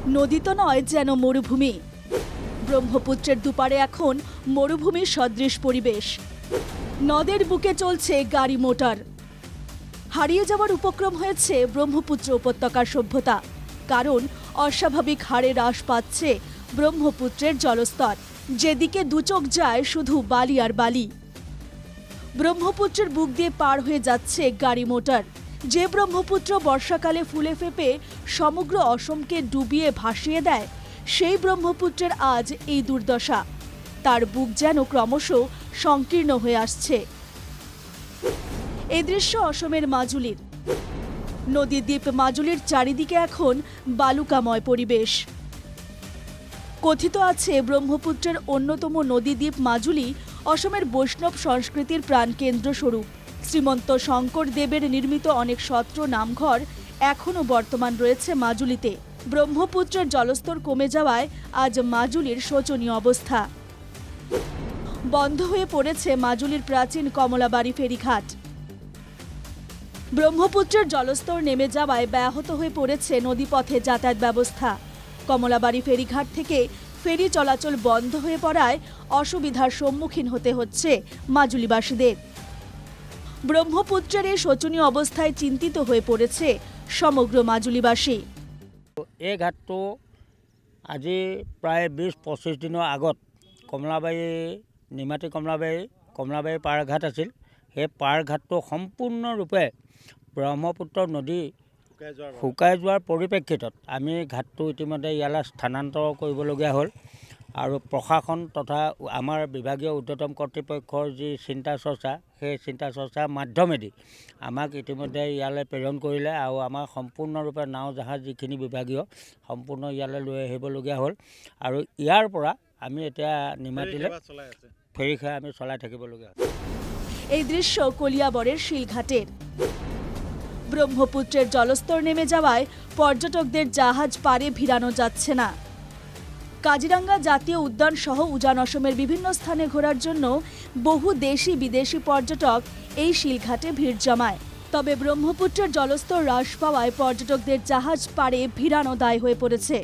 নদী তো নয় যেন মরুভূমি। ব্রহ্মপুত্রের দুপারে এখন মরুভূমির সদৃশ পরিবেশ। নদের বুকে চলছে গাড়ি মোটর। হারিয়ে যাওয়ার উপক্রম হয়েছে ব্রহ্মপুত্র উপত্যকার সভ্যতা, কারণ অস্বাভাবিক হারে হ্রাস পাচ্ছে ব্রহ্মপুত্রের জলস্তর। যেদিকে দুচোখ যায় শুধু বালি আর বালি। ব্রহ্মপুত্রের বুক দিয়ে পার হয়ে যাচ্ছে গাড়ি মোটর। যে ব্রহ্মপুত্র বর্ষাকালে ফুলে ফেপে সমগ্র অসমকে ডুবিয়ে ভাসিয়ে দেয়, সেই ব্রহ্মপুত্রের আজ এই দুর্দশা। তার বুক যেন ক্রমশ সংকীর্ণ হয়ে আসছে। এই দৃশ্য অসমের মাজুলির। নদীদ্বীপ মাজুলির চারিদিকে এখন বালুকাময় পরিবেশ। কথিত আছে ব্রহ্মপুত্রের অন্যতম নদীদ্বীপ মাজুলি অসমের বৈষ্ণব সংস্কৃতির প্রাণকেন্দ্র স্বরূপ। শ্রীমন্ত শঙ্কর দেবের নির্মিত অনেক সত্র নামঘর এখনও বর্তমান রয়েছে মাজুলিতে। ব্রহ্মপুত্রের জলস্তর কমে যাওয়ায় আজ মাজুলির শোচনীয় অবস্থা। বন্ধ হয়ে পড়েছে মাজুলির প্রাচীন কমলাবাড়ি ফেরিঘাট। ব্রহ্মপুত্রের জলস্তর নেমে যাওয়ায় ব্যাহত হয়ে পড়েছে নদীপথে যাতায়াত ব্যবস্থা। কমলাবাড়ি ফেরিঘাট থেকে ফেরি চলাচল বন্ধ হয়ে পড়ায় অসুবিধার সম্মুখীন হতে হচ্ছে মাজুলিবাসীদের। ব্রহ্মপুত্রের এই শোচনীয় অবস্থায় চিন্তিত হয়ে পড়েছে সমগ্র মাজুলিবাসী। এই ঘাটটো আজি প্ৰায় ২০-২৫ দিনৰ আগত কমলাবাৰী নিমাতী কমলাবাৰী পাৰঘাট আছিল। সেই পাৰঘাটটো সম্পূৰ্ণৰূপে ব্ৰহ্মপুত্ৰ নদী শুকাই যোৱাৰ পৰিপ্ৰেক্ষিতত আমি ঘাটটো ইতিমধ্যে ইয়ালৈ স্থানান্তৰ কৰিবলগীয়া হ'ল। আৰু প্ৰশাসন তথা আমাৰ বিভাগীয় ঊৰ্ধ্বতম কৰ্তৃপক্ষৰ যি চিন্তা চৰ্চা, সেই চিন্তা চৰ্চাৰ মাধ্যমেদি আমাক ইতিমধ্যে ইয়ালৈ প্ৰেৰণ কৰিলে আৰু আমাৰ সম্পূৰ্ণৰূপে নাও জাহাজ যিখিনি বিভাগীয় সম্পূৰ্ণ ইয়ালৈ লৈ আহিবলগীয়া হ'ল। আৰু ইয়াৰ পৰা আমি এতিয়া নিমাতীলৈ ফেৰী আমি চলাই থাকিবলগীয়া হ'ল। এই দৃশ্য কলিয়াবরের শিলঘাটের। ব্রহ্মপুত্রের জলস্তর নেমে যাওয়ায় পর্যটকদের জাহাজ পারে ভিড়ানো যাচ্ছে না। কাজিরাঙ্গা জাতীয় উদ্যান সহ উজান অসমের বিভিন্ন স্থানে ঘোরার জন্য বহু দেশি বিদেশি পর্যটক এই শিলঘাটে ভিড় জমায়। তবে ব্রহ্মপুত্রের জলস্তর হ্রাস পাওয়ায় পর্যটকদের জাহাজ পারে ভিড়ানো দায় হয়ে পড়েছে।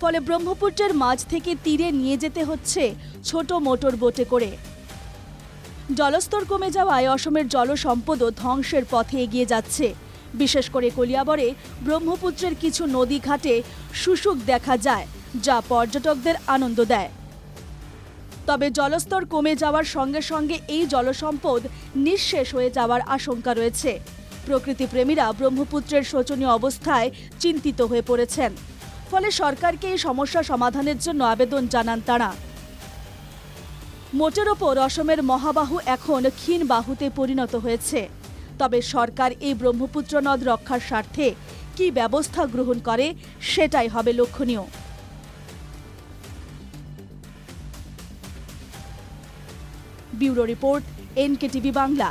ফলে ব্রহ্মপুত্রের মাঝ থেকে তীরে নিয়ে যেতে হচ্ছে ছোট মোটর বোটে করে। জলস্তর কমে যাওয়ায় অসমের জলসম্পদও ধ্বংসের পথে এগিয়ে যাচ্ছে। বিশেষ করে কলিয়াবরে ব্রহ্মপুত্রের কিছু নদী ঘাটে শুশুক দেখা যায়, যা পর্যটকদের আনন্দ দেয়। তবে জলস্তর কমে যাওয়ার সঙ্গে সঙ্গে এই জলসম্পদ নিঃশেষ হয়ে যাওয়ার আশঙ্কা রয়েছে। প্রকৃতিপ্রেমীরা ব্রহ্মপুত্রের শোচনীয় অবস্থায় চিন্তিত হয়ে পড়েছেন। ফলে সরকারকে এই সমস্যা সমাধানের জন্য আবেদন জানান তাঁরা। মোটের ওপর অসমের মহাবাহু এখন ক্ষীণ বাহুতে পরিণত হয়েছে। তবে সরকার এই ব্রহ্মপুত্র নদ রক্ষার স্বার্থে কী ব্যবস্থা গ্রহণ করে সেটাই হবে লক্ষণীয়। Bureau report, NKTV Bangla.